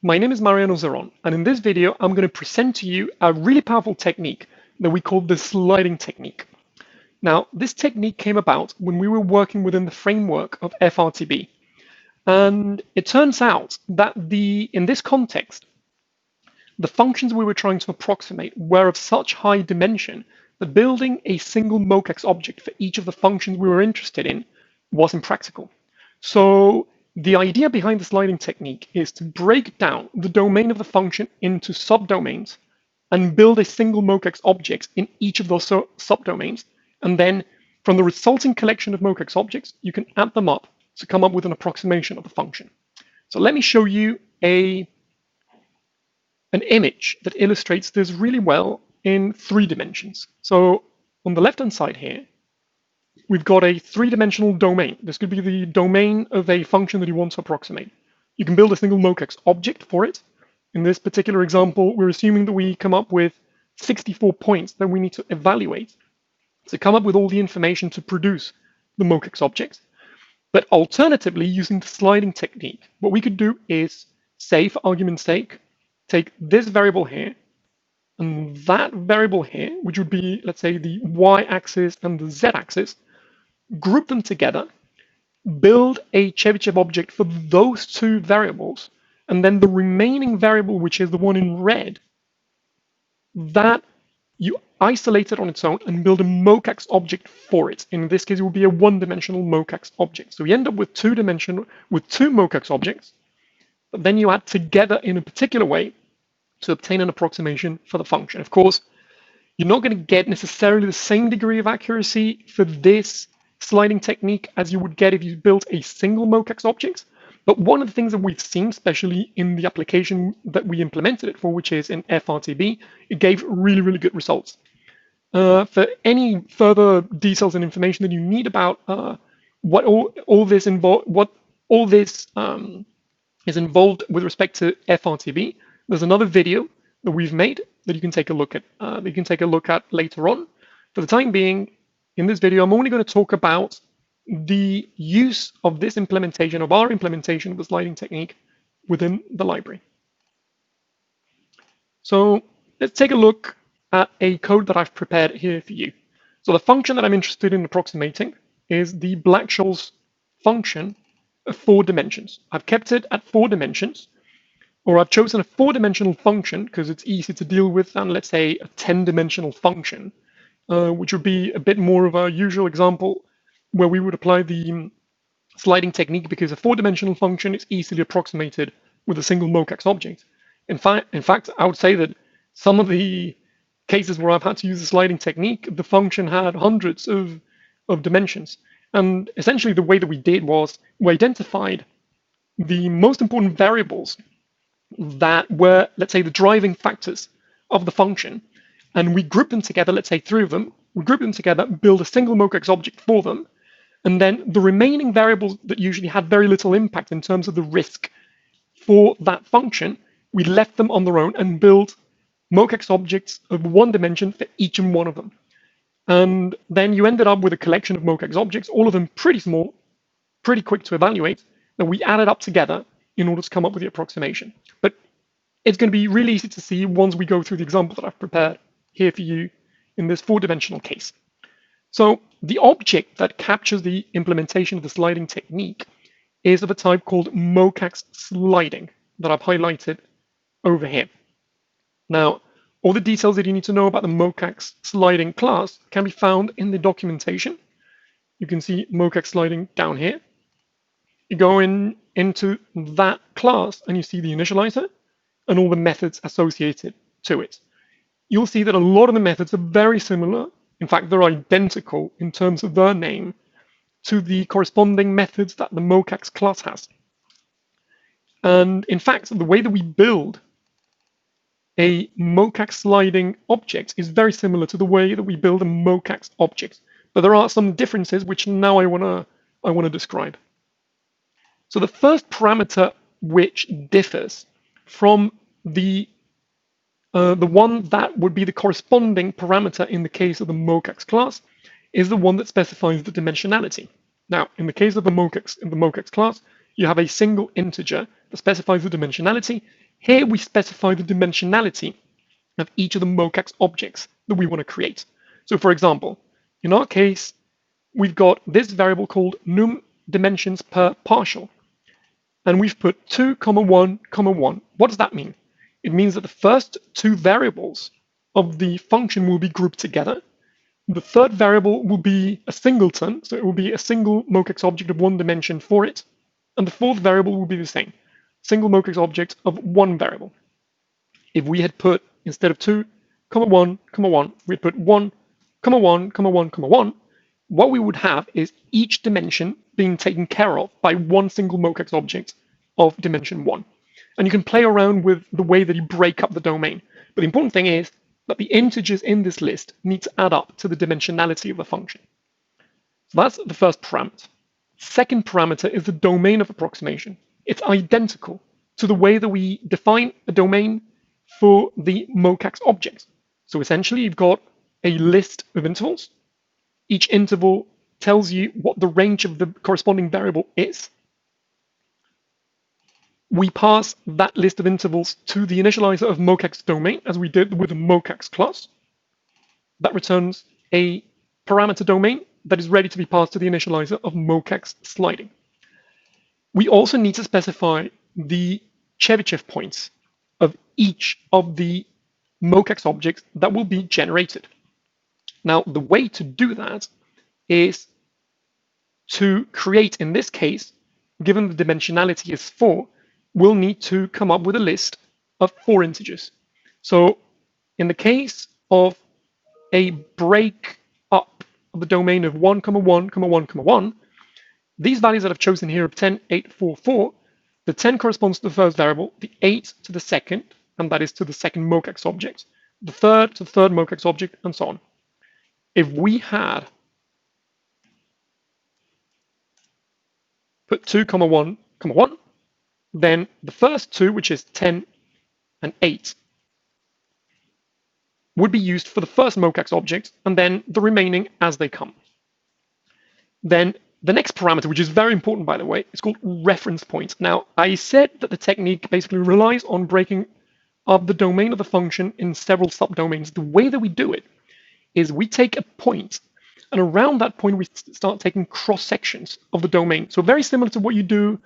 My name is Mariano Zeron, and in this video, I'm going to present to you a really powerful technique that we call the sliding technique. Now, this technique came about when we were working within the framework of FRTB. And it turns out that in this context, the functions we were trying to approximate were of such high dimension that building a single MoCaX object for each of the functions we were interested in was impractical. So the idea behind the sliding technique is to break down the domain of the function into subdomains and build a single MoCaX object in each of those subdomains. And then from the resulting collection of MoCaX objects, you can add them up to come up with an approximation of the function. So let me show you an image that illustrates this really well in 3 dimensions. So on the left-hand side here, we've got a 3-dimensional domain. This could be the domain of a function that you want to approximate. You can build a single MoCaX object for it. In this particular example, we're assuming that we come up with 64 points that we need to evaluate to come up with all the information to produce the MoCaX object. But alternatively, using the sliding technique, what we could do is, say for argument's sake, take this variable here and that variable here, which would be, let's say, the y-axis and the z-axis, group them together, build a Chebychev object for those 2 variables, and then the remaining variable, which is the one in red, that you isolate it on its own and build a MoCaX object for it. In this case, it would be a 1-dimensional MoCaX object. So we end up with 2 MoCaX objects, but then you add together in a particular way to obtain an approximation for the function. Of course, you're not going to get necessarily the same degree of accuracy for this sliding technique as you would get if you built a single MoCaX object. But one of the things that we've seen, especially in the application that we implemented it for, which is in FRTB, it gave really, really good results. For any further details and information that you need about what all this is involved with respect to FRTB, there's another video that we've made that you can take a look at. Later on. For the time being, in this video, I'm only going to talk about the use of this implementation, of our implementation of the sliding technique within the library. So let's take a look at a code that I've prepared here for you. So the function that I'm interested in approximating is the Black-Scholes function of 4 dimensions. I've kept it at 4 dimensions, or I've chosen a 4-dimensional function because it's easy to deal with than, let's say, a 10-dimensional function, which would be a bit more of a usual example where we would apply the sliding technique, because a 4-dimensional function is easily approximated with a single MoCaX object. In fact, I would say that some of the cases where I've had to use the sliding technique, the function had hundreds of dimensions. And essentially the way that we did was we identified the most important variables that were, let's say, the driving factors of the function, and we grouped them together, let's say 3 of them, we grouped them together, build a single MoCaX object for them, and then the remaining variables that usually had very little impact in terms of the risk for that function, we left them on their own and built MoCaX objects of 1 dimension for each and one of them. And then you ended up with a collection of MoCaX objects, all of them pretty small, pretty quick to evaluate, that we added up together in order to come up with the approximation. But it's going to be really easy to see once we go through the example that I've prepared here for you in this 4-dimensional case. So the object that captures the implementation of the sliding technique is of a type called MoCaX sliding that I've highlighted over here. Now, all the details that you need to know about the MoCaX sliding class can be found in the documentation. You can see MoCaX sliding down here. You go into that class and you see the initializer and all the methods associated to it. You'll see that a lot of the methods are very similar. In fact, they're identical in terms of their name to the corresponding methods that the MoCaX class has. And in fact, the way that we build a MoCaX sliding object is very similar to the way that we build a MoCaX object. But there are some differences which now I want to describe. So the first parameter which differs from the one that would be the corresponding parameter in the case of the MoCaX class is the one that specifies the dimensionality. Now, in the case of the MoCaX class, you have a single integer that specifies the dimensionality. Here we specify the dimensionality of each of the MoCaX objects that we want to create. So for example, in our case, we've got this variable called num dimensions per partial, and we've put 2, 1, 1. What does that mean? It means that the first two variables of the function will be grouped together. The third variable will be a singleton, so it will be a single MoCaX object of one dimension for it, and the fourth variable will be the same, single MoCaX object of one variable. If we had put, instead of 2, 1, 1, we'd put 1, 1, 1, 1, what we would have is each dimension being taken care of by one single MoCaX object of dimension 1. And you can play around with the way that you break up the domain. But the important thing is that the integers in this list need to add up to the dimensionality of the function. So that's the first parameter. Second parameter is the domain of approximation. It's identical to the way that we define a domain for the MoCaX object. So essentially, you've got a list of intervals. Each interval tells you what the range of the corresponding variable is. We pass that list of intervals to the initializer of MoCaX domain, as we did with the MoCaX class. That returns a parameter domain that is ready to be passed to the initializer of MoCaX sliding. We also need to specify the Chebychev points of each of the MoCaX objects that will be generated. Now, the way to do that is to create, in this case, given the dimensionality is 4, we'll need to come up with a list of 4 integers. So in the case of a break up of the domain of 1, 1, 1, 1, these values that I've chosen here of 10, 8, 4, 4, the 10 corresponds to the first variable, the 8 to the second, and that is to the second MoCaX object, the third to the third MoCaX object, and so on. If we had put 2, 1, 1, then the first two, which is 10 and 8, would be used for the first MoCaX object, and then the remaining as they come. Then the next parameter, which is very important, by the way, is called reference point. Now, I said that the technique basically relies on breaking up the domain of the function in several subdomains. The way that we do it is we take a point, and around that point, we start taking cross-sections of the domain. So very similar to what you do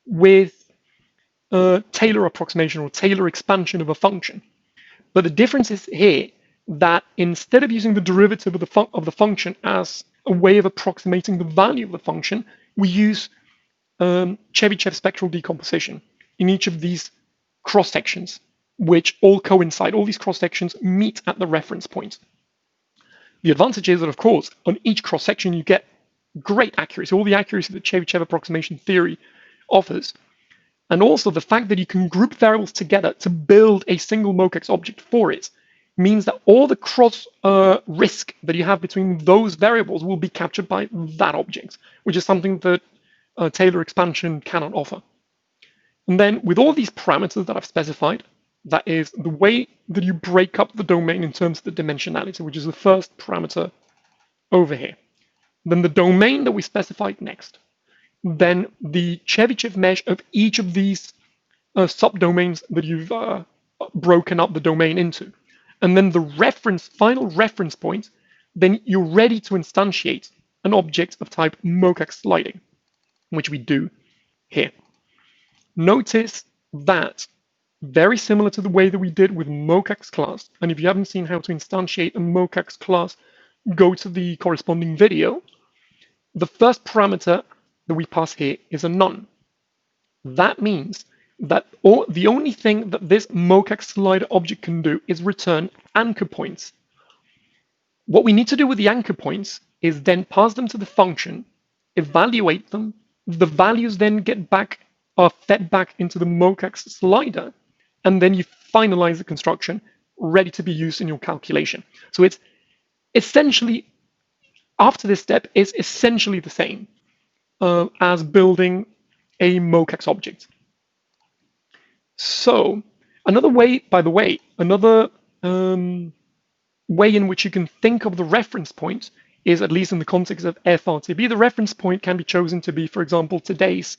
with Taylor approximation or Taylor expansion of a function. But the difference is here that instead of using the derivative of the function as a way of approximating the value of the function, we use Chebychev spectral decomposition in each of these cross-sections, which all coincide. All these cross-sections meet at the reference point. The advantage is that, of course, on each cross-section, you get great accuracy, all the accuracy that Chebychev approximation theory offers. And also the fact that you can group variables together to build a single MoCaX object for it means that all the cross risk that you have between those variables will be captured by that object, which is something that Taylor expansion cannot offer. And then with all these parameters that I've specified, that is the way that you break up the domain in terms of the dimensionality, which is the first parameter over here. Then the domain that we specified next. Then the Chebychev mesh of each of these subdomains that you've broken up the domain into. And then the final reference point, then you're ready to instantiate an object of type MoCaX sliding, which we do here. Notice that very similar to the way that we did with MoCaX class, and if you haven't seen how to instantiate a MoCaX class, go to the corresponding video. The first parameter that we pass here is a none. That means that the only thing that this MoCaX slider object can do is return anchor points. What we need to do with the anchor points is then pass them to the function, evaluate them, the values then are fed back into the MoCaX slider, and then you finalize the construction ready to be used in your calculation. So it's essentially, after this step, is essentially the same as building a MoCaX object. So another way, by the way, another way in which you can think of the reference point is, at least in the context of FRTB, the reference point can be chosen to be, for example, today's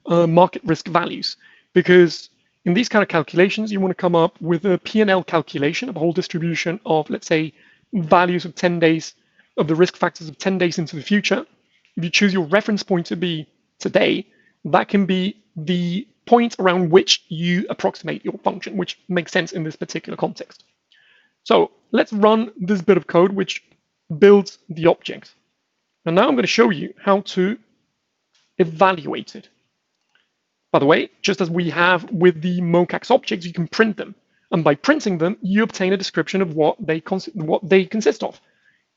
market risk values, because in these kind of calculations, you want to come up with a P&L calculation of a whole distribution of, let's say, values of 10 days, of the risk factors of 10 days into the future. If you choose your reference point to be today, that can be the point around which you approximate your function, which makes sense in this particular context. So let's run this bit of code which builds the object. And now I'm going to show you how to evaluate it. By the way, just as we have with the MoCaX objects, you can print them. And by printing them, you obtain a description of what they consist of.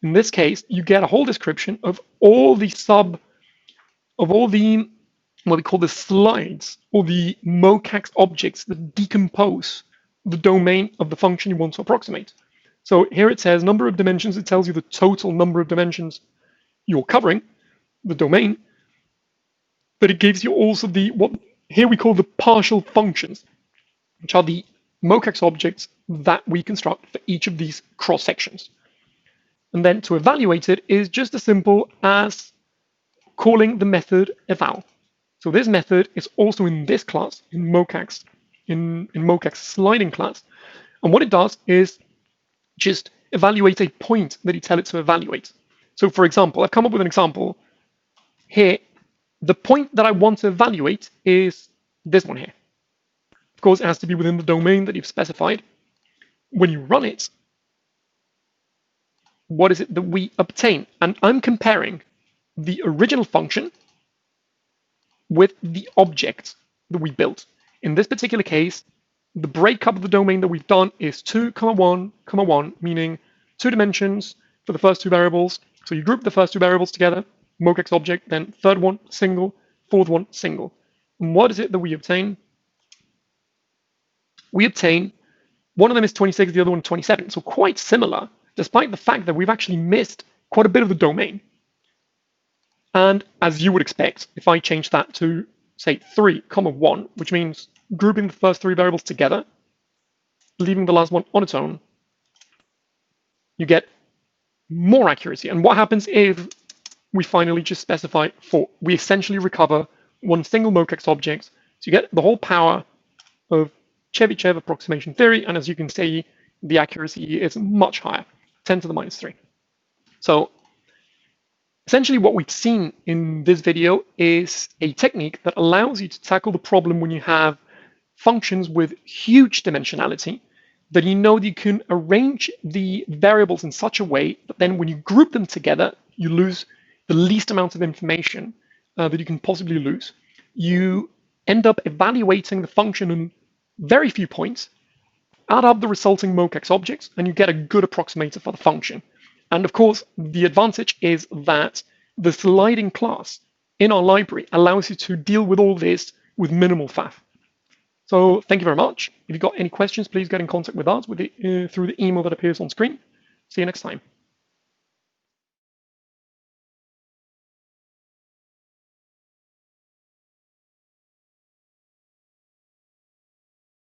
In this case, you get a whole description of all the what we call the slides, or the MoCaX objects that decompose the domain of the function you want to approximate. So here it says number of dimensions. It tells you the total number of dimensions you're covering, the domain. But it gives you also what here we call the partial functions, which are the MoCaX objects that we construct for each of these cross sections. And then to evaluate it is just as simple as calling the method eval. So this method is also in this class, in MoCaX, in MoCaX sliding class. And what it does is just evaluate a point that you tell it to evaluate. So for example, I've come up with an example here. The point that I want to evaluate is this one here. Of course, it has to be within the domain that you've specified. When you run it, what is it that we obtain? And I'm comparing the original function with the object that we built. In this particular case, the breakup of the domain that we've done is 2, 1, 1, meaning 2 dimensions for the first 2 variables. So you group the first 2 variables together, MoCaX object, then third one, single, fourth one, single. And what is it that we obtain? We obtain, one of them is 26, the other one 27. So quite similar, despite the fact that we've actually missed quite a bit of the domain. And as you would expect, if I change that to, say, 3, 1, which means grouping the first 3 variables together, leaving the last one on its own, you get more accuracy. And what happens if we finally just specify 4? We essentially recover one single MoCaX object. So you get the whole power of Chebychev approximation theory. And as you can see, the accuracy is much higher, 10 to the minus 3. So essentially what we've seen in this video is a technique that allows you to tackle the problem when you have functions with huge dimensionality, that you know that you can arrange the variables in such a way that then when you group them together, you lose the least amount of information that you can possibly lose. You end up evaluating the function in very few points, add up the resulting MoCaX objects, and you get a good approximator for the function. And of course, the advantage is that the sliding class in our library allows you to deal with all this with minimal faff. So thank you very much. If you've got any questions, please get in contact with us through the email that appears on screen. See you next time.